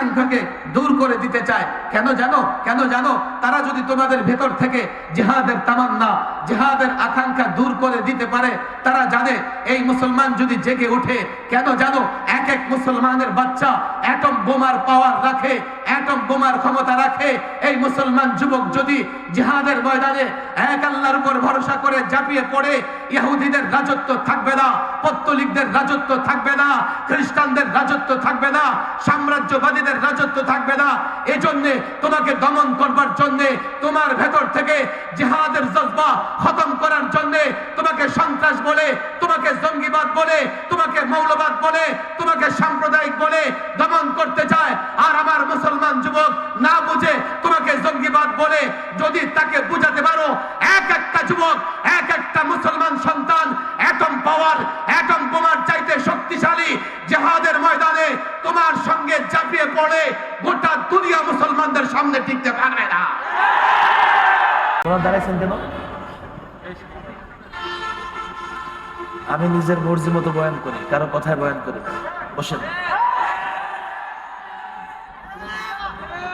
আকাঙ্ক্ষাকে দূর করে দিতে চায়। কেন জানো? তারা যদি তোমাদের ভেতর থেকে জিহাদের তামান্না, জিহাদের আকাঙ্ক্ষা দূর করে দিতে পারে, তারা জানে এই মুসলমান যদি জেগে ওঠে, কেন জানো, এক এক মুসলমানের বাচ্চা অ্যাটম বোমার পাওয়ার রাখে, অ্যাটম বোমার ক্ষমতা রাখে। এই মুসলমান যুবক যদি জিহাদের ময়দানে এক আল্লাহর উপর ভরসা করে ঝাঁপিয়ে পড়ে, ইহুদিদের রাজত্ব থাকবে না, পত্তলিকদের রাজত্ব থাকবে না, খ্রিস্টানদের রাজত্ব থাকবে না, সাম্রাজ্যবাদীদের রাজত্ব থাকবে না। এজন্য তোমাকে দমন করবার জন্য, তোমার ভেতর থেকে জিহাদের জজবা খতম করার জন্য তোমাকে সন্ত্রাস বলে, তোমাকে জঙ্গিবাদ বলে, তোমাকে মৌলবাদ বলে, তোমাকে সাম্প্রদায়িক বলে দমন করতে চায়। আর আমার মুসলমান যুবক না বুঝে তোমাকে জঙ্গিবাদ বলে যদি তাকে বুঝাতে পারো, এক একটা যুবক, এক একটা মুসলমান সন্তান অ্যাটম পাওয়ার, অ্যাটম বোমার চাইতে শক্তিশালী, জিহাদের ময়দানে তোমার সঙ্গে ঝাঁপিয়ে পড়ে গোটা দুনিয়া মুসলমানদের সামনে টিকতে পারবে না। দাঁড়াইছেন কেন? আমি নিজের মর্জি মতো বয়ান করি, কারো কথায় বয়ান করি। বসেন।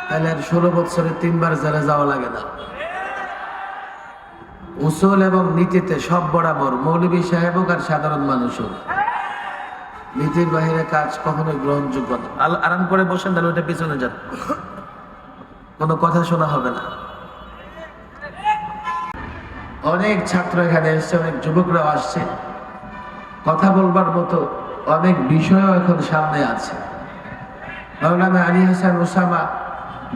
তাহলে আর 16 বছরে 3 বার জেলে যাওয়া লাগে না। উসুল এবং নীতিতে সব বরাবর, মৌলভী সাহেব হোক আর সাধারণ মানুষ হোক, নীতির বাহিরে কাজ কখনোই গ্রহণযোগ্য না। আরাম করে বসেন, তাহলে ওটা পিছনে যান, কোনো কথা শোনা হবে না। অনেক ছাত্র এখানে এসছে, অনেক যুবকরাও আসছে, কথা বলবার মতো অনেক বিষয়ও এখন সামনে আছে। মাওলানা আলী হাসান ওসামা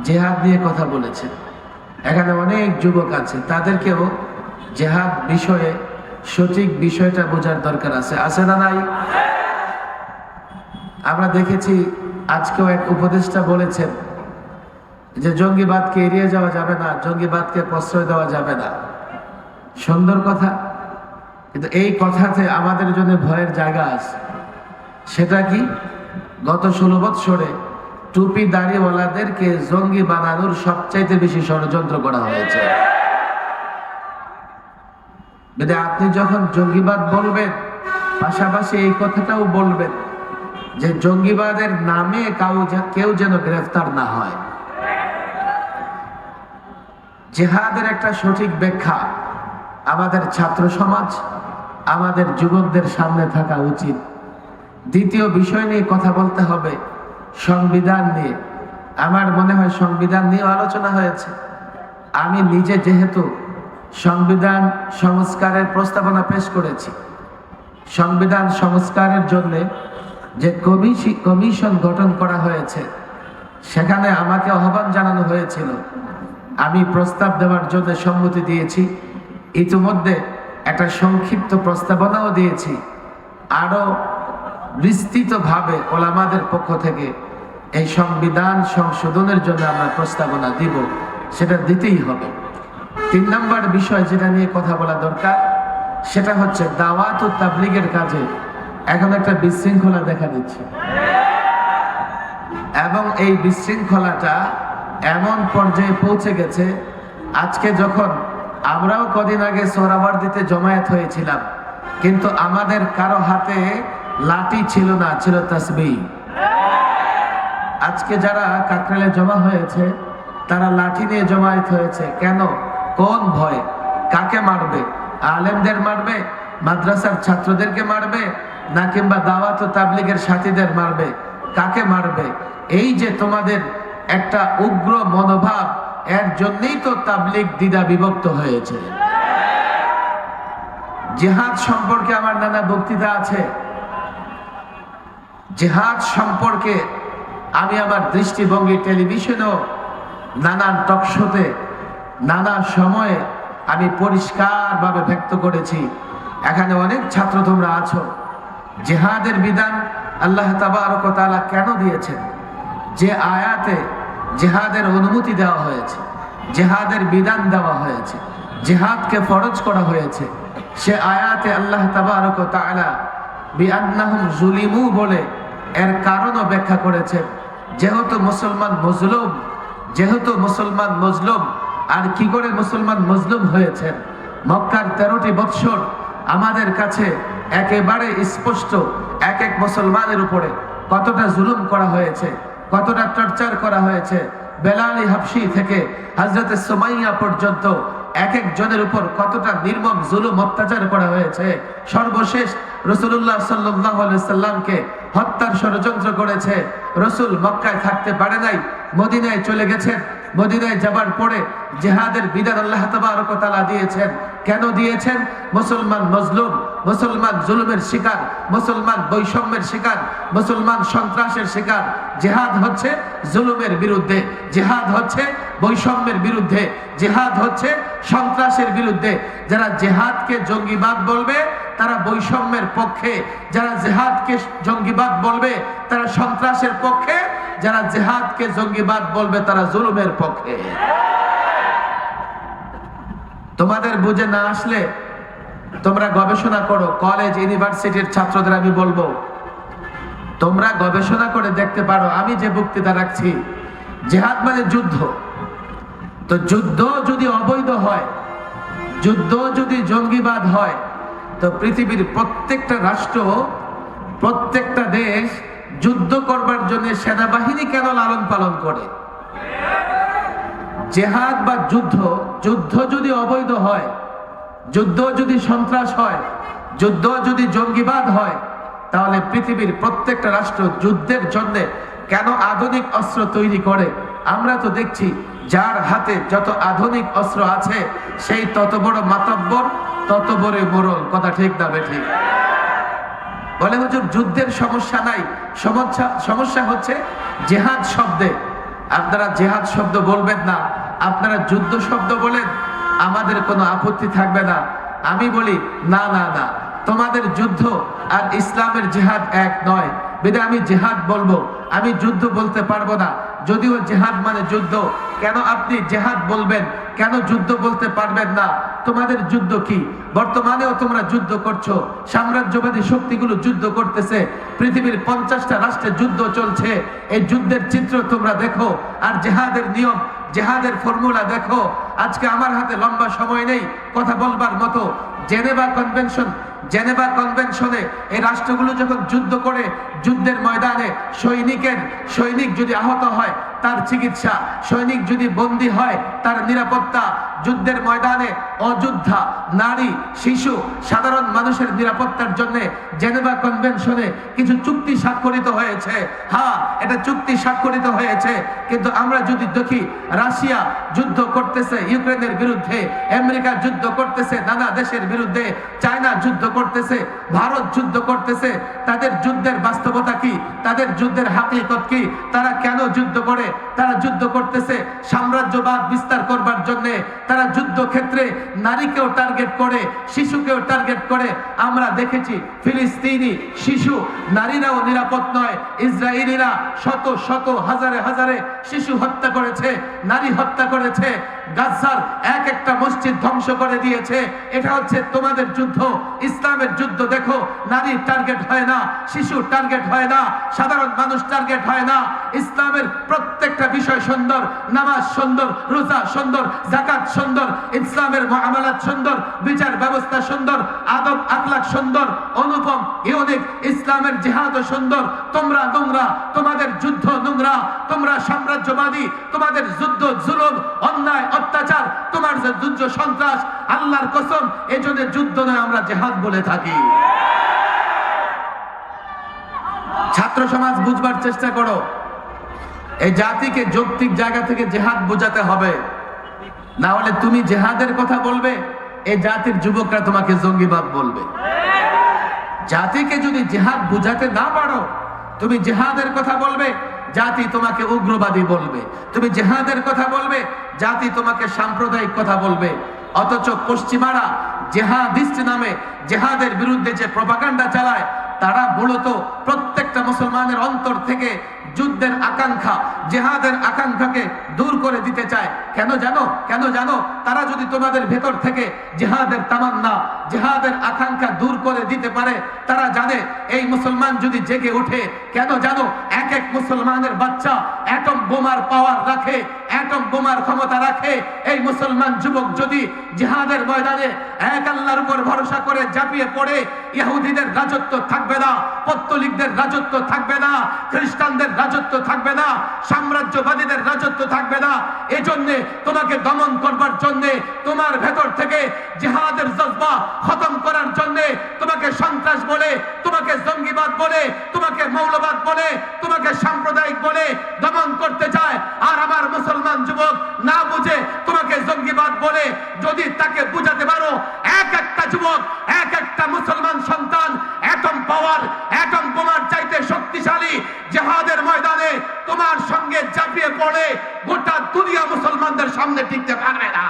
জেহাদ নিয়ে কথা বলেছেন। এখানে অনেক যুবক আছে, তাদেরকেও জেহাদ বিষয়ে সঠিক বিষয়টা বোঝার দরকার আছে না নাই? আমরা দেখেছি আজকেও এক উপদেষ্টা বলেছেন যে জঙ্গিবাদকে এড়িয়ে যাওয়া যাবে না, জঙ্গিবাদকে প্রশ্রয় দেওয়া যাবে না। সুন্দর কথা, কিন্তু এই কথাতে আমাদের জন্য ভয়ের জায়গা আছে। সেটা কি? গত 16 বৎসরে টুপি দাড়িওয়ালাদেরকে জঙ্গি বানানোর সবচাইতে বেশি ষড়যন্ত্র করা হয়েছে। আপনি যখন জঙ্গিবাদ বলবেন, পাশাপাশি এই কথাটাও বলবেন যে জঙ্গিবাদের নামে কেউ যেন গ্রেফতার না হয়। জিহাদের একটা সঠিক ব্যাখ্যা আমাদের ছাত্র সমাজ, আমাদের যুবকদের সামনে থাকা উচিত। দ্বিতীয় বিষয় নিয়ে কথা বলতে হবে, সংবিধান নিয়ে। আমার মনে হয় সংবিধান নিয়ে আলোচনা হয়েছে। আমি নিজে যেহেতু সংবিধান সংস্কারের প্রস্তাবনা পেশ করেছি, সংবিধান সংস্কারের জন্য যে কমিশন গঠন করা হয়েছে, সেখানে আমাকে আহ্বান জানানো হয়েছিল। আমি প্রস্তাব দেওয়ার জন্য সম্মতি দিয়েছি। ইতিমধ্যে একটা সংক্ষিপ্ত প্রস্তাবনাও দিয়েছি। আরো বিস্তৃতভাবে ওলামাদের পক্ষ থেকে এই সংবিধান সংশোধনের জন্য আমরা প্রস্তাবনা দিব, সেটা দিতেই হবে। 3 নম্বর বিষয় যেটা নিয়ে কথা বলা দরকার, সেটা হচ্ছে দাওয়াত ও তাবলীগের কাজে এখন একটা বিশৃঙ্খলা দেখা দিচ্ছে, এবং এই বিশৃঙ্খলাটা এমন পর্যায়ে পৌঁছে গেছে, আজকে যখন আমরাও কদিন আগে সোহরাওয়ার্দীতে জমায়েত হয়েছিলাম, কিন্তু আমাদের কারো হাতে লাঠি ছিল না, ছিল তাসবিহ। আজকে যারা কাকরাইলে জমা হয়েছে, তারা লাঠি নিয়ে জমায়েত হয়েছে। কেন? কোন ভয়? কাকে মারবে? আলেমদের মারবে, মাদ্রাসার ছাত্রদেরকে মারবে, না কিংবা দাওয়াত ও তাবলীগের সাথীদের মারবে? কাকে মারবে? এই যে তোমাদের একটা উগ্র মনোভাব, এর জন্যই তো তাবলীগ দ্বিধা বিভক্ত হয়েছে। জিহাদ সম্পর্কে আমার নানা বক্তৃতা আছে। জিহাদ সম্পর্কে আমি আমার দৃষ্টিভঙ্গি টেলিভিশনেও, নানান টকশোতে, নানা সময়ে আমি পরিষ্কারভাবে ব্যক্ত করেছি। এখানে অনেক ছাত্র তোমরা আছো। জিহাদের বিধান আল্লাহ তাবারক ওয়া তাআলা কেন দিয়েছেন? যে আয়াতে জিহাদের অনুমতি দেওয়া হয়েছে, জিহাদের বিধান দেওয়া হয়েছে, জিহাদকে ফরজ করা হয়েছে, সে আয়াতে আল্লাহ তাবারক ওয়া তাআলা বিআন্নাহুম যুলিমু বলে এর কারণও ব্যাখ্যা করেছেন। যেহেতু মুসলমান মজলুম, আর কি করে মুসলমান মজলুম হয়েছেন? মক্কার 13টি বৎসর আমাদের কাছে একেবারে স্পষ্ট, এক এক মুসলমানের উপরে কতটা জুলুম করা হয়েছে। কতটা টর্চার করা হয়েছে। বেলাল হাবশী থেকে হযরত সুমাইয়া পর্যন্ত এক একজনের উপর কতটা নির্মম জুলুম অত্যাচার করা হয়েছে। সর্বশেষ রাসূলুল্লাহ সাল্লাল্লাহু আলাইহি সাল্লামকে হত্যার ষড়যন্ত্র করেছে। রাসূল মক্কায় থাকতে পারে নাই, মদিনায় চলে গেছেন। মদিনায় যাবার পরে জিহাদের বিধান আল্লাহ তাবারক ওয়া তাআলা দিয়েছেন। কেন দিয়েছেন? মুসলমান মজলুম, মুসলমান জুলুমের শিকার, মুসলমান বৈষম্যের শিকার, মুসলমান সন্ত্রাসের শিকার। জিহাদ হচ্ছে জুলুমের বিরুদ্ধে, জিহাদ হচ্ছে বৈষম্যের বিরুদ্ধে, জিহাদ হচ্ছে সন্ত্রাসের বিরুদ্ধে। যারা জিহাদকে জঙ্গিবাদ বলবে তারা বৈষম্যের পক্ষে, যারা জিহাদকে জঙ্গিবাদ বলবে তারা সন্ত্রাসের পক্ষে, যারা জিহাদকে জঙ্গিবাদ বলবে তারা জুলুমের পক্ষে। তোমাদের বুঝে না আসলে তোমরা গবেষণা করো। কলেজ ইউনিভার্সিটির ছাত্রদের আমি বলবো, তোমরা গবেষণা করে দেখতে পারো। আমি যে বক্তৃতা রাখছি, জিহাদ মানে যুদ্ধ। তো যুদ্ধ যদি অবৈধ হয়, যুদ্ধ যদি জঙ্গিবাদ হয়, তো পৃথিবীর প্রত্যেকটা রাষ্ট্র, প্রত্যেকটা দেশ যুদ্ধ করবার জন্য সেনাবাহিনী কেন লালন পালন করে? জিহাদ বা যুদ্ধ, যুদ্ধ যদি অবৈধ হয়, যুদ্ধ যদি সন্ত্রাস হয়, যুদ্ধ যদি জঙ্গিবাদ হয়, তাহলে পৃথিবীর প্রত্যেকটা রাষ্ট্র যুদ্ধের জন্য কেন আধুনিক অস্ত্র তৈরি করে? আমরা তো দেখছি যার হাতে যত আধুনিক অস্ত্র আছে সেই তত বড় মাতব্বর, তত বড় মোড়ল। কথা ঠিক না বেঠিক? বলে হুজুর যুদ্ধের সমস্যা নাই, সমস্যা হচ্ছে জিহাদ শব্দে। আপনারা জিহাদ শব্দ বলবেন না, আপনারা যুদ্ধ শব্দ বলেন, আমাদের কোনো আপত্তি থাকবে না। আমি বলি না না না, তোমাদের যুদ্ধ আর ইসলামের জিহাদ এক নয়, বিধায় আমি জিহাদ বলবো, আমি যুদ্ধ বলতে পারবো না। যদিও জিহাদ মানে যুদ্ধ, কেন আপনি জিহাদ বলবেন, কেন যুদ্ধ বলতে পারবেন না? তোমাদের যুদ্ধ কি? বর্তমানেও তোমরা যুদ্ধ করছো, সাম্রাজ্যবাদী শক্তিগুলো যুদ্ধ করতেছে, পৃথিবীর 50টা রাষ্ট্রে যুদ্ধ চলছে। এই যুদ্ধের চিত্র তোমরা দেখো, আর জিহাদের নিয়ম, জিহাদের ফর্মুলা দেখো। আজকে আমার হাতে লম্বা সময় নেই কথা বলবার মতো। জেনেভা কনভেনশনে এই রাষ্ট্রগুলো যখন যুদ্ধ করে, যুদ্ধের ময়দানে সৈনিক যদি আহত হয় তার চিকিৎসা, সৈনিক যদি বন্দী হয় তার নিরাপত্তা, যুদ্ধের ময়দানে অযোদ্ধা, নারী, শিশু, সাধারণ মানুষের নিরাপত্তার জন্য জেনেভা কনভেনশনে কিছু চুক্তি স্বাক্ষরিত হয়েছে। হ্যাঁ, এটা চুক্তি স্বাক্ষরিত হয়েছে, কিন্তু আমরা যদি দেখি রাশিয়া যুদ্ধ করতেছে ইউক্রেনের বিরুদ্ধে, আমেরিকা যুদ্ধ করতেছে নানা দেশের বিরুদ্ধে, চায়না যুদ্ধ করতেছে, ভারত যুদ্ধ করতেছে, তাদের যুদ্ধের বাস্তবতা কি? তাদের যুদ্ধের হাকিকত কি? তারা কেন যুদ্ধ করে? তারা যুদ্ধ করতেছে সাম্রাজ্যবাদ বিস্তার করবার জন্য। তারা যুদ্ধ ক্ষেত্রে নারীকেও টার্গেট করে, শিশুকেও টার্গেট করে। আমরা দেখেছি ফিলিস্তিনি শিশু, নারীরাও নিরাপদ নয়। ইসরায়েলিরা শত শত হাজারে হাজারে শিশু হত্যা করেছে, নারী হত্যা করেছে, গাজার এক একটা মসজিদ ধ্বংস করে দিয়েছে। এটা হচ্ছে তোমাদের যুদ্ধ। ইসলামের যুদ্ধ দেখো, নারী টার্গেট হয় না, শিশু টার্গেট হয় না, সাধারণ মানুষ টার্গেট হয় না। ইসলামের প্রত্যেকটা বিষয় সুন্দর, নামাজ সুন্দর, রোজা সুন্দর, যাকাত সুন্দর, ইসলামের মুআমালাত সুন্দর, বিচার ব্যবস্থা সুন্দর, আদব আখলাক সুন্দর, অনুপম ইউনিক। ইসলামের জিহাদ সুন্দর। তোমরা নোংরা, তোমাদের যুদ্ধ নোংরা, তোমরা সাম্রাজ্যবাদী, তোমাদের যুদ্ধ জুলুম, অন্যায় অত্যাচার, তোমার যে যুদ্ধ সন্ত্রাস। আল্লাহর কসম, এজন্য যুদ্ধ নয়, আমরা জিহাদ বলে থাকি। ছাত্র সমাজ বুঝবার চেষ্টা করো, এই জাতিকে যৌক্তিক জায়গা থেকে জিহাদ বোঝাতে হবে, না হলে তুমি জিহাদের কথা বলবে, এই জাতির যুবকরা তোমাকে জঙ্গিবাদ বলবে। জাতিকে যদি জিহাদ বুঝাতে না পারো, তুমি জিহাদের কথা বলবে, জাতি তোমাকে উগ্রবাদী বলবে। তুমি জিহাদের কথা বলবে, জাতি তোমাকে সাম্প্রদায়িক কথা বলবে। অথচ পশ্চিমারা জিহাদিস্ট নামে জিহাদের বিরুদ্ধে যে প্রপাগান্ডা চালায়, তারা মূলত প্রত্যেকটা মুসলমানের অন্তর থেকে যুদ্ধের আকাঙ্ক্ষা, জিহাদের আকাঙ্ক্ষাকে দূর করে দিতে চায়। কেন জানো? তারা যদি তোমাদের ভেতর থেকে জিহাদের তামান্না, জিহাদের আকাঙ্ক্ষা দূর করে দিতে পারে, তারা জানে এই মুসলমান যদি জেগে ওঠে, কেন জানো, এক এক মুসলমানের বাচ্চা অ্যাটম বোমার পাওয়ার রাখে। অ্যাটম বোমার ক্ষমতা রাখে, এই মুসলমান যুবক যদি জিহাদের ময়দানে এক আল্লাহর উপর ভরসা করে ঝাঁপিয়ে পড়ে, ইহুদিদের রাজত্ব থাকবে না, পত্তলিকদের রাজত্ব থাকবে না, খ্রিস্টানদের রাজত্ব থাকবে না, সাম্রাজ্যবাদীদের রাজত্ব থাকবে না। এজন্য তোমাকে দমন করবার জন্য, তোমার ভেতর থেকে জিহাদের জজবা খতম করার জন্য তোমাকে সন্ত্রাস বলে, তোমাকে জঙ্গিবাদ বলে, তোমাকে মৌলবাদ বলে, তোমাকে সাম্প্রদায়িক বলে দমন করতে চায়। আর আমার মুসলমান যুবক না বুঝে তোমাকে জঙ্গিবাদ বলে যদি তাকে বুঝাতে পারো, এক একটা যুবক, এক একটা মুসলমান সন্তান অ্যাটম পাওয়ার, অ্যাটম বোমার চাইতে শক্তিশালী, জিহাদের ময়দানে তোমার সঙ্গে ঝাঁপিয়ে পড়ে গোটা দুনিয়া মুসলমানদের সামনে টিকতে পারবে না।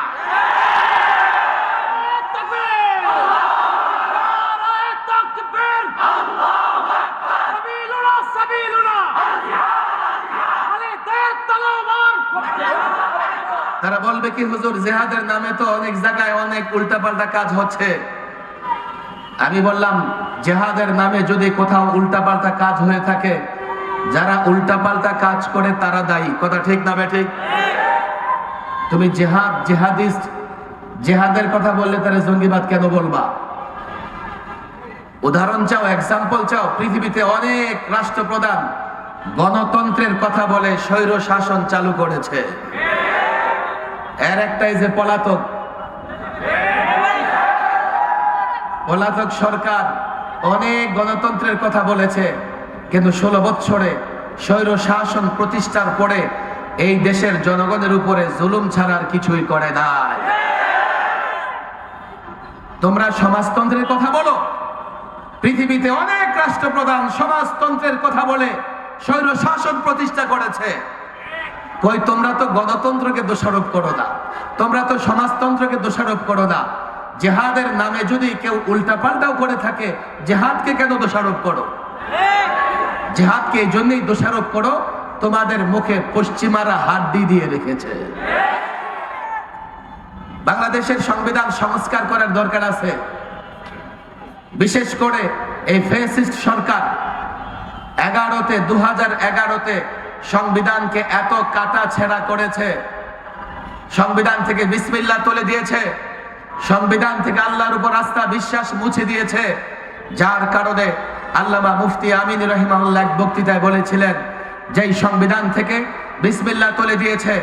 তারা বলবে কি, হুজুর জিহাদের নামে তো অনেক জায়গায় অনেক উল্টাপাল্টা কাজ হচ্ছে। আমি বললাম, জিহাদের নামে যদি কোথাও উল্টাপাল্টা কাজ হয়ে থাকে, যারা উল্টাপাল্টা কাজ করে তারা দায়ী। কথা ঠিক না বেঠিক? তুমি জিহাদ, জিহাদিস্ট, জিহাদের কথা বললে তারা জঙ্গিবাদ কেন বলবা? উদাহরণ চাও, এক্সাম্পল চাও? পৃথিবীতে অনেক রাষ্ট্রপ্রধান গণতন্ত্রের কথা বলে স্বৈর শাসন চালু করেছে। এর একটাই যে পলাতক সরকার অনেক গণতন্ত্রের কথা বলেছে, কিন্তু 16 বছরে স্বৈর শাসন প্রতিষ্ঠার পরে এই দেশের জনগণের উপরে জুলুম ছাড়ার কিছুই করে নাই। তোমরা সমাজতন্ত্রের কথা বলো, পৃথিবীতে অনেক রাষ্ট্রপ্রধান সমাজতন্ত্রের কথা বলে স্বৈর শাসন প্রতিষ্ঠা করেছে। কই, তোমরা তো গণতন্ত্রকে দোষারোপ করো না, তোমরা তো সমাজতন্ত্রকে দোষারোপ করো না। জিহাদের নামে যদি কেউ উল্টাপাল্টাও করে থাকে, জিহাদকে কেন দোষারোপ করো? জিহাদকে এই জন্যই দোষারোপ করো, তোমাদের মুখে পশ্চিমারা হাড্ডি দিয়ে রেখেছে। বাংলাদেশের সংবিধান সংস্কার করার দরকার আছে। বিশেষ করে এই ফ্যাসিস্ট সরকার 2011-তে সংবিধানকে এত কাটা ছেঁড়া করেছে, সংবিধান থেকে বিসমিল্লাহ তুলে দিয়েছে, সংবিধান থেকে আল্লাহর উপর আস্থা বিশ্বাস মুছে দিয়েছে, যার কারণে আল্লামা মুফতি আমিন রাহিমাহুল্লাহ এক বক্তৃতায় বলেছিলেন, যেই সংবিধান থেকে বিসমিল্লাহ তুলে দিয়েছে,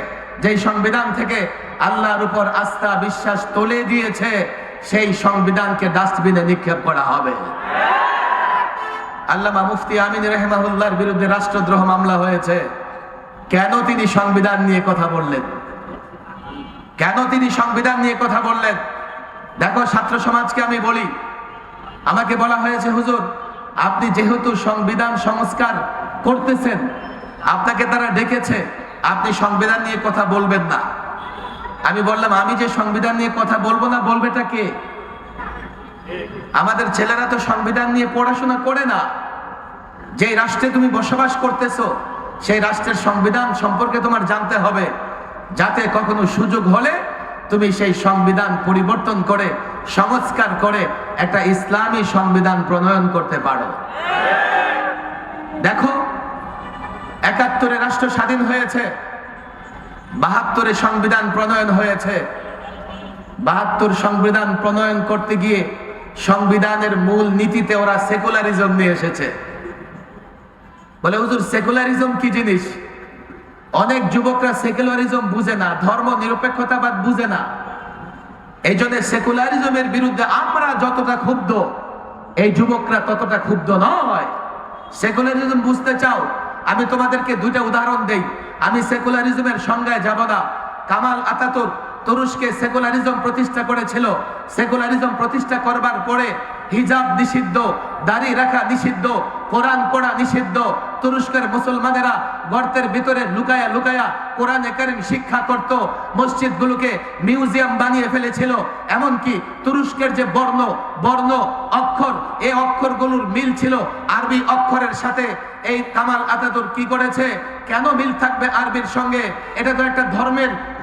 যেই সংবিধান থেকে আল্লাহর উপর আস্থা বিশ্বাস তুলে দিয়েছে, সেই সংবিধানকে ডাস্টবিনে নিক্ষেপ করা হবে। আল্লামা মুফতি আমিন রাহিমাহুল্লাহর বিরুদ্ধে রাষ্ট্রদ্রোহ মামলা হয়েছে। কেন তিনি সংবিধান নিয়ে কথা বললেন? কেন তিনি সংবিধান নিয়ে কথা বললেন? দেখো, ছাত্র সমাজকে আমি বলি, আমাকে বলা হয়েছে, হুজুর আপনি যেহেতু সংবিধান সংস্কার করতেছেন, আপনাকে তারা ডেকেছে, আপনি সংবিধান নিয়ে কথা বলবেন না। আমি বললাম, আমি যে সংবিধান নিয়ে কথা বলবো না, বলবেটা কে? আমাদের ছেলেরা তো সংবিধান নিয়ে পড়াশোনা করে না। যে রাষ্ট্রে তুমি বসবাস করতেছো, সেই রাষ্ট্রের সংবিধান সম্পর্কে তোমার জানতে হবে, যাতে কখনো সুযোগ হলে তুমি সেই সংবিধান পরিবর্তন করে, সংস্কার করে একটা ইসলামী সংবিধান প্রণয়ন করতে পারো। দেখো, 71-এ রাষ্ট্র স্বাধীন হয়েছে, 72-এ সংবিধান প্রণয়ন হয়েছে। 72 সংবিধান প্রণয়ন করতে গিয়ে সংবিধানের মূল নীতিতে ওরা সেকুলারিজম নিয়ে এসেছে। বলে, হুজুর সেকুলারিজম কি জিনিস? অনেক যুবকরা সেকুলারিজম বুঝে না, ধর্ম নিরপেক্ষতাবাদ বুঝে না। এই জন্য সেকুলারিজমের বিরুদ্ধে আমরা যতটা ক্ষুব্ধ, এই যুবকরা ততটা ক্ষুব্ধ নয়। সেকুলারিজম বুঝতে চাও? আমি তোমাদেরকে 2টা উদাহরণ দেই। আমি সেকুলারিজমের সংজ্ঞায় যাব না। কামাল আতাতুর্ক তুরস্কে সেকুলারিজম প্রতিষ্ঠা করেছিল। সেকুলারিজম প্রতিষ্ঠা করবার পরে হিজাব নিষিদ্ধ, দাড়ি রাখা নিষিদ্ধ, কোরআন পড়া নিষিদ্ধ। তুরস্কের মুসলমানেরা গর্তের ভিতরে লুকায়া লুকায়া কোরআনে কারীম শিক্ষা করত, মসজিদগুলোকে মিউজিয়াম বানিয়ে ফেলেছিল। এমনকি তুরস্কের যে বর্ণ অক্ষর, এই অক্ষরগুলোর মিল ছিল আরবি অক্ষরের সাথে। এই কামাল আতাতুর্ক কি করেছে? কেন মিল থাকবে আরবির সঙ্গে? এটা তো একটা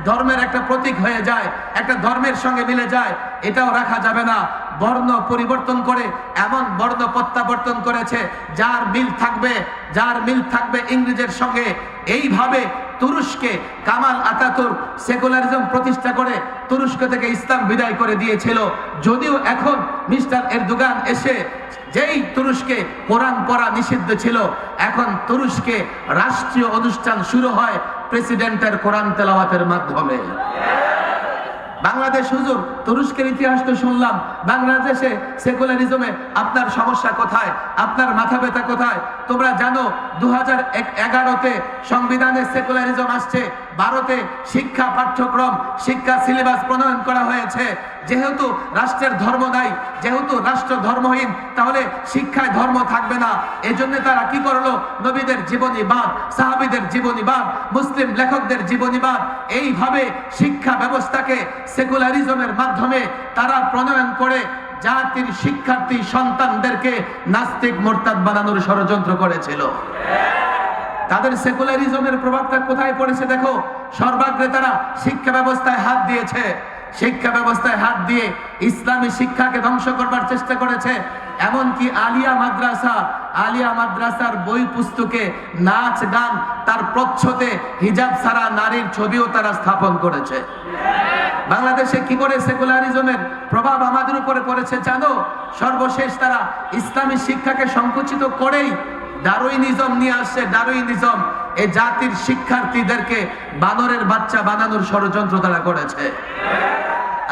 ধর্মের একটা প্রতীক হয়ে যায়, একটা ধর্মের সঙ্গে মিলে যায়, এটাও রাখা যাবে না। বর্ণ পরিবর্তন করে এমন বর্ণ প্রত্যাবর্তন করেছে যার মিল থাকবে ইংরেজের সঙ্গে। এইভাবে তুরস্কে কামাল আতাতুর্ক সেকুলারিজম প্রতিষ্ঠা করে তুরস্ক থেকে ইসলাম বিদায় করে দিয়েছিল। যদিও এখন মিস্টার এরদোগান এসে যেই তুরস্কে কোরআন পড়া নিষিদ্ধ ছিল, এখন তুরস্কে রাষ্ট্রীয় অনুষ্ঠান শুরু হয় প্রেসিডেন্টের কোরআন তেলাওয়াতের মাধ্যমে। বাংলাদেশ হুজুর, তুরস্কের ইতিহাস তো শুনলাম, বাংলাদেশে সেকুলারিজমে আপনার সমস্যা কোথায়, আপনার মাথা ব্যথা কোথায়? তোমরা জানো 2011-তে সংবিধানে সেকুলারিজম আসছে, ভারতে শিক্ষা পাঠ্যক্রম শিক্ষা সিলেবাস প্রণয়ন করা হয়েছে। যেহেতু রাষ্ট্রের ধর্ম নাই, যেহেতু রাষ্ট্র ধর্মহীন, তাহলে শিক্ষায় ধর্ম থাকবে না। এজন্য তারা কি করলো? নবীদের জীবনীবাদ, সাহাবীদের জীবনীবাদ, মুসলিম লেখকদের জীবনীবাদ, এইভাবে শিক্ষা ব্যবস্থাকে সেকুলারিজমের মাধ্যমে তারা প্রণয়ন করে জাতির শিক্ষার্থী সন্তানদেরকে নাস্তিক মোরতাদ বানানোর ষড়যন্ত্র করেছিল। তাদের সেকুলারিজমের প্রভাবটা কোথায় পড়েছে দেখো। সর্বাগ্রে তারা শিক্ষা ব্যবস্থায় হাত দিয়েছে, শিক্ষা ব্যবস্থায় হাত দিয়ে ইসলামী শিক্ষাকে ধ্বংস করবার চেষ্টা করেছে। এমনকি আলিয়া মাদ্রাসার বই পুস্তকে নাচ গান, তার প্রচ্ছদে হিজাব ছাড়া নারীর ছবিও তারা স্থাপন করেছে। বাংলাদেশে কি করে সেকুলারিজমের প্রভাব আমাদের উপরে পড়েছে জানো? সর্বশেষ তারা ইসলামী শিক্ষাকে সংকুচিত করেই ডারউইনিজম নিয়ে আসছে। ডারউইনিজম এই জাতির শিক্ষার্থীদেরকে বানরের বাচ্চা বানানোর ষড়যন্ত্র তারা করেছে।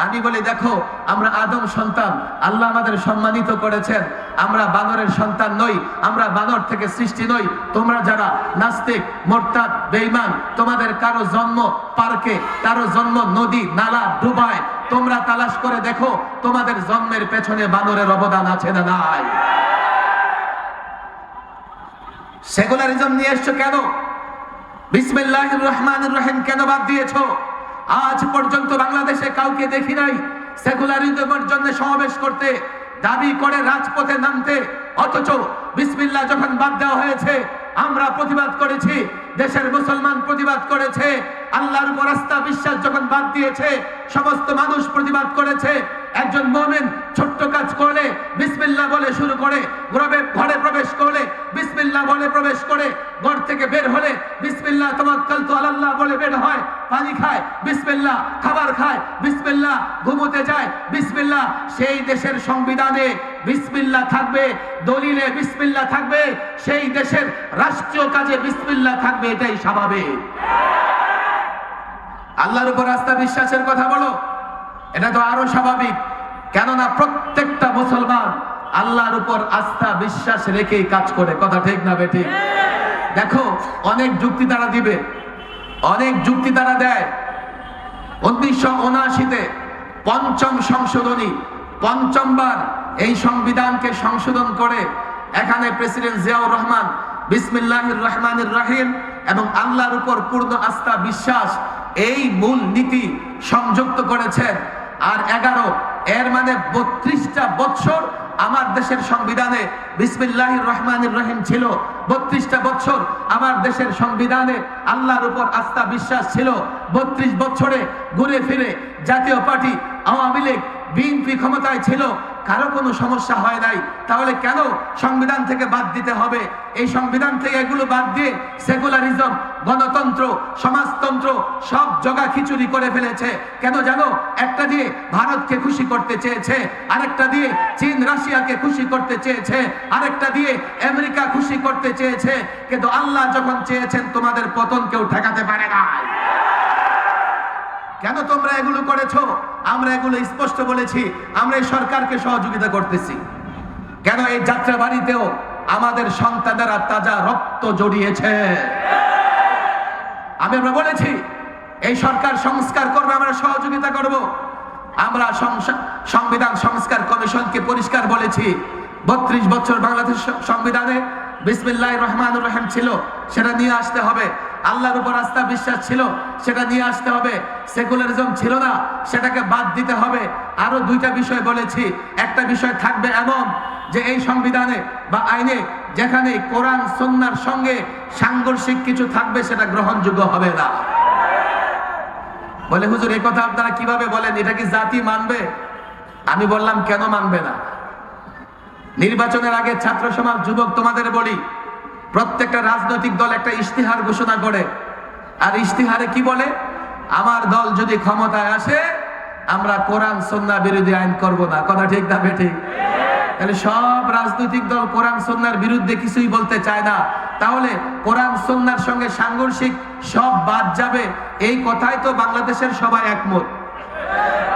আমি বলি দেখো, আমরা আদম সন্তান, আল্লাহ আমাদের সম্মানিত করেছেন। আমরা বানরের সন্তান নই, আমরা বানর থেকে সৃষ্টি নই। তোমরা যারা নাস্তিক মোরতাদ বেঈমান, তোমাদের কারো জন্ম পার্কে, কারো জন্ম নদী নালা ডুবায়, তোমরা তালাশ করে দেখো তোমাদের জন্মের পেছনে বানরের অবদান আছে না নাই? সেকুলারিজম নিয়ে এসছো কেন? বিসমিল্লাহির রহমানির রহিম কেন বাদ দিয়েছো? আজ পর্যন্ত বাংলাদেশে কাউকে দেখি নাই সেকুলারিজমের জন্য সমাবেশ করতে, দাবি করে রাজপথে নামতে। অথচ বিসমিল্লাহ যখন বাদ দেওয়া হয়েছে, আমরা প্রতিবাদ করেছি, দেশের মুসলমান প্রতিবাদ করেছে। আল্লাহর উপর আস্থা বিশ্বাস যখন বাদ দিয়েছে, সমস্ত মানুষ প্রতিবাদ করেছে। একজন মুমিন ছোট্ট কাজ করলে বিসমিল্লাহ বলে শুরু করে, ঘরে প্রবেশ করলে বিসমিল্লাহ বলে প্রবেশ করে, ঘর থেকে বের হলে বিসমিল্লাহ তাওয়াক্কালতু আলাল্লাহ বলে বের হয়, পানি খায় বিসমিল্লাহ, খাবার খায় বিসমিল্লাহ, ঘুমোতে যায় বিসমিল্লাহ। সেই দেশের সংবিধানে বিসমিল্লাহ থাকবে, দলিলে বিসমিল্লাহ থাকবে, সেই দেশের রাষ্ট্রীয় কাজে বিসমিল্লাহ থাকবে, এটাই স্বাভাবিক। আল্লাহর উপর আস্থা বিশ্বাসের কথা বলো, এটা তো আরো স্বাভাবিক। কেননা প্রত্যেকটা মুসলমান আল্লাহর উপর আস্থা বিশ্বাস রেখেই কাজ করে। কথা ঠিক না বেঠিক? দেখো, অনেক যুক্তি তারা দিবে, অনেক যুক্তি তারা দেয়। 1979-তে পঞ্চম সংশোধনী, পঞ্চমবার এই সংবিধানকে সংশোধন করে এখানে প্রেসিডেন্ট জিয়াউর রহমান বিসমিল্লাহির রহমানির রহিম এবং আল্লাহর উপর পূর্ণ আস্থা বিশ্বাস, এই মূল নীতি সংযুক্ত করেছেন। আর 11, এর মানে 32টা বছর আমার দেশের সংবিধানে বিসমিল্লাহির রহমানির রহিম ছিল। 32টা বছর আমার দেশের সংবিধানে আল্লাহর উপর আস্থা বিশ্বাস ছিল। 32 বছরে ঘুরে ফিরে জাতীয় পার্টি, আওয়ামী লীগ, বিএনপি ক্ষমতায় ছিল, কারো কোনো সমস্যা হয় নাই। তাহলে কেন সংবিধান থেকে বাদ দিতে হবে? এই সংবিধান থেকে এগুলো বাদ দিয়ে সেকুলারিজম, গণতন্ত্র, সমাজতন্ত্র সব জগা খিচুড়ি করে ফেলেছে। কেন জানো? একটা দিয়ে ভারতকে খুশি করতে চেয়েছে, আরেকটা দিয়ে চীন রাশিয়াকে খুশি করতে চেয়েছে, আরেকটা দিয়ে আমেরিকা খুশি করতে চেয়েছে। কিন্তু আল্লাহ যখন চেয়েছেন তোমাদের পতন কেউ ঠেকাতে পারে না। কেন তোমরা এগুলো করেছো? আমরা এগুলো স্পষ্ট বলেছি, আমরা এই সরকারকে সহযোগিতা করতেছি। কেন? এই যাত্রা বাড়িতেও আমাদের সন্তানেরা তাজা রক্ত জড়িয়েছে। আমরা বলেছি এই সরকার সংস্কার করবে, আমরা সহযোগিতা করব। আমরা সংবিধান সংস্কার কমিশনকে পরিষ্কার বলেছি, 32 বছর বাংলাদেশ সংবিধানে বিসমিল্লাহির রহমানির রহিম ছিল, সেটা নিয়ে আসতে হবে। আল্লাহর উপর আস্থা বিশ্বাস ছিল, সেটা নিয়ে আসতে হবে। সেকুলারিজম ছিল না, সেটাকে বাদ দিতে হবে। আরো 2টা বিষয় বলেছি। একটা বিষয় থাকবে এমন যে এই সংবিধানে বা আইনে যেখানে কোরআন সুন্নাহর সঙ্গে সাংঘর্ষিক কিছু থাকবে, সেটা গ্রহণযোগ্য হবে না। বলে হুজুর এই কথা আপনারা কিভাবে বলেন? এটা কি জাতি মানবে? আমি বললাম কেন মানবে না? নির্বাচনের আগে ছাত্র সমাজ, যুবক, তোমাদের বলি, প্রত্যেকটা রাজনৈতিক দল একটা ইশতেহার ঘোষণা করে আর ইশতিহারে কি বলে? আমার দল যদি ক্ষমতায় আসে আমরা কোরআন সুন্নাহ বিরোধী আইন করব না। কথা ঠিক না বেঠিক? তাহলে সব রাজনৈতিক দল কোরআন সুন্নাহর বিরুদ্ধে কিছুই বলতে চায় না, তাহলে কোরআন সুন্নাহর সঙ্গে সাংঘর্ষিক সব বাদ যাবে, এই কথাই তো বাংলাদেশের সবাই একমত।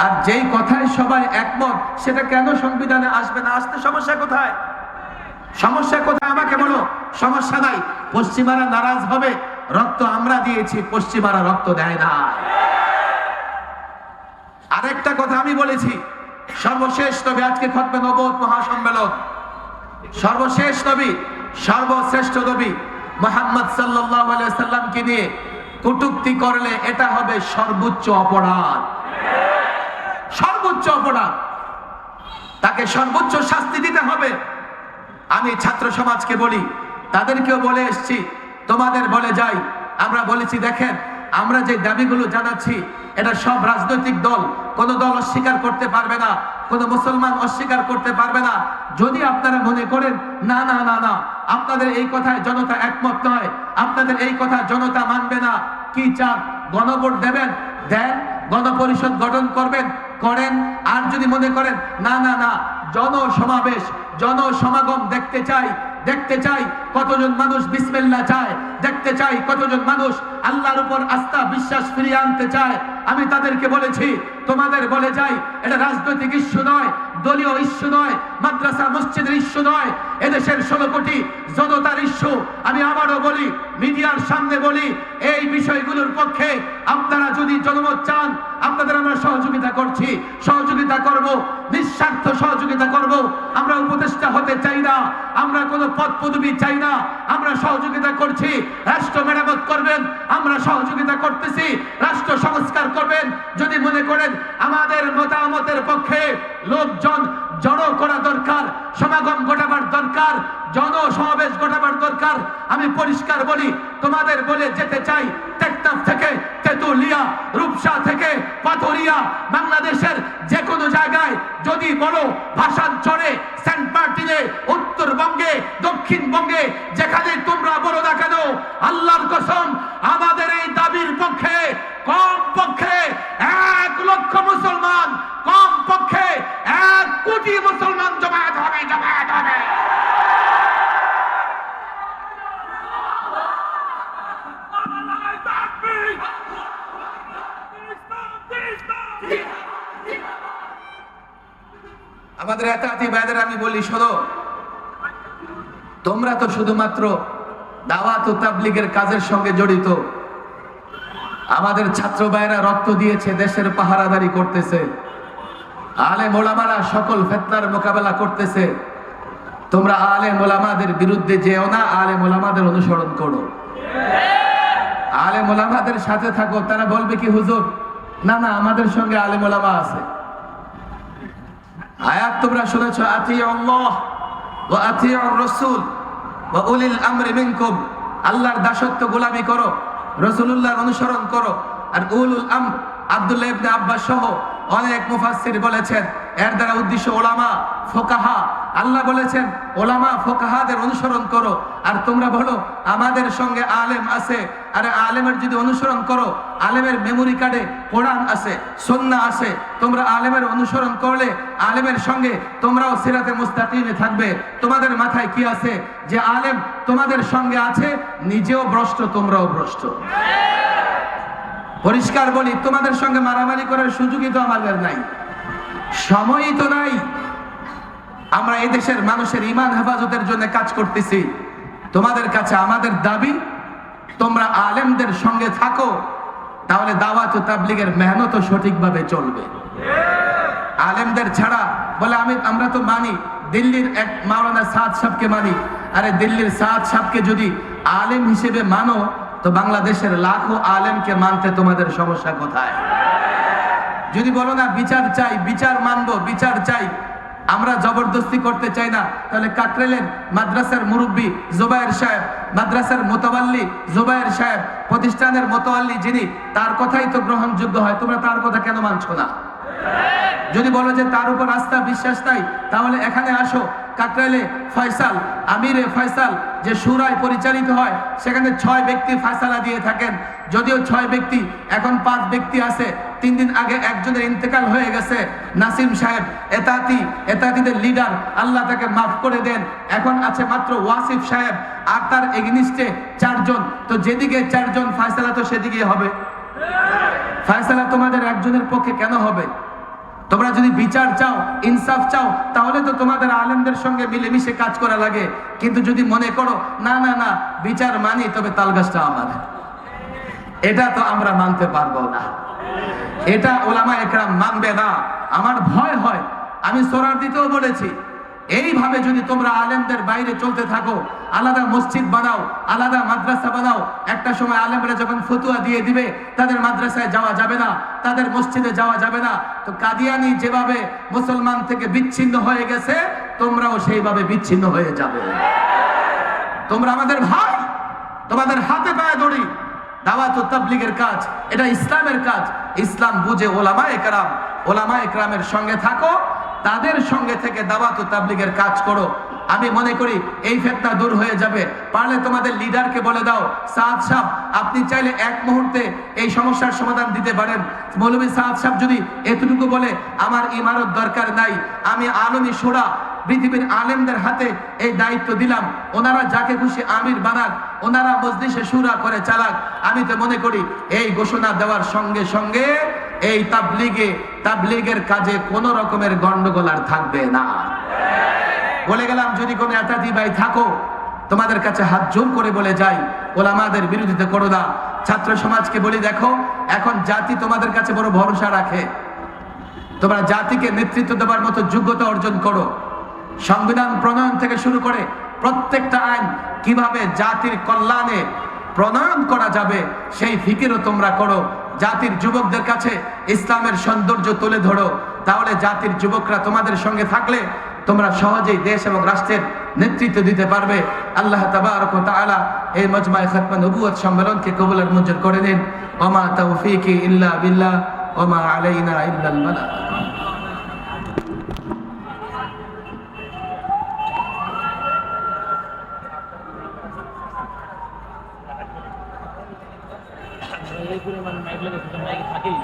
আর যেই কথায় সবাই একমত সেটা কেন সংবিধানে আসবে না? আসতে সমস্যা কোথায়? সমস্যা কোথায় আমাকে বলো। সমস্যা নাই, পশ্চিমারা নারাজ হবে, রক্ত আমরা দিয়েছি, পশ্চিমারা রক্ত দেয় না। আরেকটা কথা আমি বলেছি, সর্বশেষ নবী, আজকে খতমে নবুয়ত মহাসম্মেলন, সর্বশেষ নবী, সর্বশ্রেষ্ঠ নবী মুহাম্মদ সাল্লাল্লাহু আলাইহি সাল্লামকে নিয়ে কটূক্তি করলে এটা হবে সর্বোচ্চ অপরাধ, সর্বোচ্চ অপরাধ, তাকে সর্বোচ্চ শাস্তি দিতে হবে। আমি ছাত্র সমাজকে বলি, তাদেরকেও বলে এসেছি, তোমাদের বলে যাই, আমরা বলেছি দেখেন আমরা যে দাবিগুলো জানাচ্ছি এটা সব রাজনৈতিক দল, কোন দল অস্বীকার করতে পারবে না, কোন মুসলমান অস্বীকার করতে পারবে না। যদি আপনারা মনে করেন না না না না আপনাদের এই কথায় জনতা একমত নয়, আপনাদের এই কথা জনতা মানবে না, কি চান? গণভোট দেবেন? দেন। গণপরিষদ গঠন করবেন? করেন। আর যদি মনে করেন না না না জনসমাবেশ, জনসমাগম দেখতে চাই, দেখতে চাই কতজন মানুষ বিসমিল্লাহ চায়, দেখতে চাই কতজন মানুষ আল্লাহর উপর আস্থা বিশ্বাস ফিরিয়ে আনতে চায়, আমি তাদেরকে বলেছি তোমাদের বলে যাই, এটা রাজনৈতিক ইস্যু নয়, দলীয় ইস্যু নয়, মাদ্রাসা মসজিদের ইস্যু নয়, এদেশের 16 কোটি জনতার ইস্যু। আমি আবারও বলি, মিডিয়ার সামনে বলি, এই বিষয়গুলোর পক্ষে আপনারা যদি জনমত চান, আপনাদের আমরা সহযোগিতা করছি, সহযোগিতা করব, নিঃস্বার্থ সহযোগিতা করব। আমরা উপদেষ্টা হতে চাই না, আমরা কোনো পদ পদবি চাই না, আমরা সহযোগিতা করছি। রাষ্ট্র মেরামত করবেন, আমরা সহযোগিতা করতেছি। রাষ্ট্র সংস্কার করবেন, যদি মনে করেন আমাদের মতামতের পক্ষে লোকজন জড়ো করা দরকার, সমাগম ঘটাবার দরকার, জনসমাবেশ ঘটাবার দরকার, আমি পরিষ্কার বলি, তোমাদের বলে যেতে চাই, টেকনাফ থেকে তেতুলিয়া, রূপসা থেকে পাথরিয়া, বাংলাদেশের যে কোনো জায়গায় যদি বলো, ভাষাঞ্চলে, সেন্ট মার্টিনে, উত্তরবঙ্গে, দক্ষিণবঙ্গে, যেখানে তোমরা বলো না কেন, আল্লাহর কসম আমাদের এই দাবির পক্ষে কম পক্ষে 1 লক্ষ মুসলমান, কম পক্ষে 1 কোটি মুসলমান জমায়েত হবে, জমায়েত হবে। আমাদের এতাতি ভাইদের আমি বলি, শোনো, তোমরা তো শুধুমাত্র দাওয়াত ও তাবলীগের কাজের সঙ্গে জড়িত। আমাদের ছাত্র ভাইরা রক্ত দিয়েছে, দেশের পাহারাদারি করতেছে, আলেম ওলামারা সকল ফিতনার মোকাবেলা করতেছে। তোমরা আলেম ওলামাদের বিরুদ্ধে যেও না, আলেম ওলামাদের অনুসরণ করো, আলেম ওলামাদের সাথে থাকো। তারা বলবে কি হুজুর, না না আমাদের সঙ্গে আলেম ওলামা আছে। আয়াত তোমরা শুনেছো, আতিউল্লাহ ওয়া আতিউর রাসূল ওয়া উলিল আমরি মিনকুম, আল্লাহর দাসত্ব গোলামি করো, রাসূলুল্লাহর অনুসরণ করো। আর উলুল আমর, আব্দুল্লাহ ইবনে আব্বাস সহ অনেক মুফাসসির বলেছেন এর দ্বারা উদ্দেশ্য ওলামা, ফোকাহা। আল্লাহ বলেছেন ওলামা ফোকাহাদের অনুসরণ করো। আর তোমরা বলো আমাদের সঙ্গে আলেম আছে, আরে আলেমের যদি অনুসরণ করো, আলেমের মেমোরি কার্ডে কোরআন আছে, সুন্নাহ আছে, তোমরা আলেমের অনুসরণ করলে আলেমের সঙ্গে তোমরাও সিরাতে মুস্তাকিমে থাকবে। তোমাদের মাথায় কি আছে যে আলেম তোমাদের সঙ্গে আছে, নিজেও ভ্রষ্ট, তোমরাও ভ্রষ্ট। পরিষ্কার বলি, তোমাদের সঙ্গে মারামারি করার সুযোগই তো আমাদের নাই, সময়ই তো নাই। আমরা এই দেশের মানুষের ঈমান হেফাজতের জন্য কাজ করতেছি। তোমাদের কাছে আমাদের দাবি, তোমরা আলেমদের সঙ্গে থাকো, তাহলে দাওয়াত ও তাবলীগের মেহনত সঠিকভাবে চলবে। আলেমদের ছাড়া বলে আমরা তো মানি, দিল্লির এক মাওলানা সাদ সাহেবকে মানি। আরে দিল্লির সাদ সাহেবকে যদি আলেম হিসেবে মানো, তো বাংলাদেশের লাখো আলেমকে মানতে তোমাদের সমস্যা কোথায়? যদি বলো না বিচার চাই, বিচার মানবো, বিচার চাই, আমরা জবরদস্তি করতে চাই না, তাহলে কাকরেলের মাদ্রাসার মুরব্বী জুবায়ের সাহেব, মাদ্রাসার মোতাওয়াল্লি জুবায়ের সাহেব, প্রতিষ্ঠানের মোতাওয়াল্লি যিনি, তার কথাই তো গ্রহণযোগ্য হয়, তোমরা তার কথা কেন মানছো না? যদি বলো যে তার উপর আস্থা বিশ্বাস নাই, তাহলে এখানে আসো, কাকরাইলে ফয়সাল, আমিরে ফয়সাল যে শুরায় পরিচালিত হয় সেখানে 6 ব্যক্তি ফয়সালা দিয়ে থাকেন। যদিও 6 ব্যক্তি, এখন 5 ব্যক্তি আছে। 3 দিন আগে একজনের ইন্তেকাল হয়ে গেছে, নাসিম সাহেব, এতাতিদের লিডার, আল্লাহ তাকে মাফ করে দেন। এখন আছে মাত্র ওয়াসিফ সাহেব আর তার এগনিস্টে 4 জন। তো যেদিকে 4 জন ফয়সালা তো সেদিকে হবে। ফয়সালা তোমাদের একজনের পক্ষে কেন হবে? তোমরা যদি বিচার চাও, ইনসাফ চাও, তাহলে তো তোমাদের আলেমদের সঙ্গে মিলেমিশে কাজ করা লাগে। কিন্তু যদি মনে করো না না না বিচার মানি, তবে তালগাছটা আমার, এটা তো আমরা মানতে পারবো না, এটা ওলামা একরাম মানবে না। আমার ভয় হয়, আমি সোরার দিতেও বলেছি, এইভাবে যদি তোমরা আলেমদের বাইরে চলতে থাকো, আলাদা মসজিদ বানাও, আলাদা মাদ্রাসা বানাও, একটা সময় আলেমরা যখন ফতুয়া দিয়ে দিবে তাদের মাদ্রাসায় যাওয়া যাবে না, তাদের মসজিদে যাওয়া যাবে না, তো কাদিয়ানি যেভাবে মুসলমান থেকে বিচ্ছিন্ন হয়ে গেছে, তোমরাও সেইভাবে বিচ্ছিন্ন হয়ে যাবে। তোমরা আমাদের ভাই, তোমাদের হাতে পায়ে দড়ি। দাওয়াত ও তাবলীগের কাজ, এটা ইসলামের কাজ। ইসলাম বুঝে ওলামা একরামের সঙ্গে থাকো, তাদের সঙ্গে থেকে দাওয়াত ও তাবলীগের কাজ করো। আমি মনে করি এই ফিতনা দূর হয়ে যাবে। পারলে তোমাদের লিডারকে বলে দাও, সাদ সাহেব আপনি চাইলে এক মুহূর্তে এই সমস্যার সমাধান দিতে পারেন। মৌলভী সাদ সাহেব যদি এতটুকু বলে, আমার ইমারত দরকার নাই, আমি আলমী শোরা পৃথিবীর আলেমদের হাতে এই দায়িত্ব দিলাম, ওনারা যাকে খুশি আমির বানাক, ওনারা মজলিসে শুরা করে চালাক। আমি তো মনে করি এই ঘোষণা দেওয়ার সঙ্গে সঙ্গে এই তাবলীগের কাজে কোনো রকমের গন্ডগোল আর থাকবে না। বলে গেলাম, যদি কোনো এতাতি ভাই থাকো, তোমাদের কাছে হাত জোর করে বলে যাই, ওলামাদের বিরোধিতা করো না। ছাত্র সমাজকে বলি, দেখো এখন জাতি তোমাদের কাছে বড় ভরসা রাখে, তোমরা জাতিকে নেতৃত্ব দেওয়ার মতো যোগ্যতা অর্জন করো। সংবিধান প্রণয়ন থেকে শুরু করে প্রত্যেকটা আইন কিভাবে জাতির কল্যাণে প্রণয়ন করা যাবে সেই ফিকিরও তোমরা করো। জাতির যুবকদের কাছে ইসলামের সৌন্দর্য তুলে ধরো, তাহলে জাতির যুবকরা তোমাদের সঙ্গে থাকলে তোমরা সহজেই দেশ এবং রাষ্ট্রের নেতৃত্ব দিতে পারবে। আল্লাহ তাবারক ওয়া তাআলা এই মজমায়ে খাতমে নবুয়ত সম্মেলনকে কবুল আর মঞ্জুর করে নিন। ওয়া মা তাওফীকি ইল্লা বিল্লাহ ওয়া মা আলাইনা ইল্লাল বালাগ। এই পুরো মানে মাইক লাগে, মাইক থাকেই।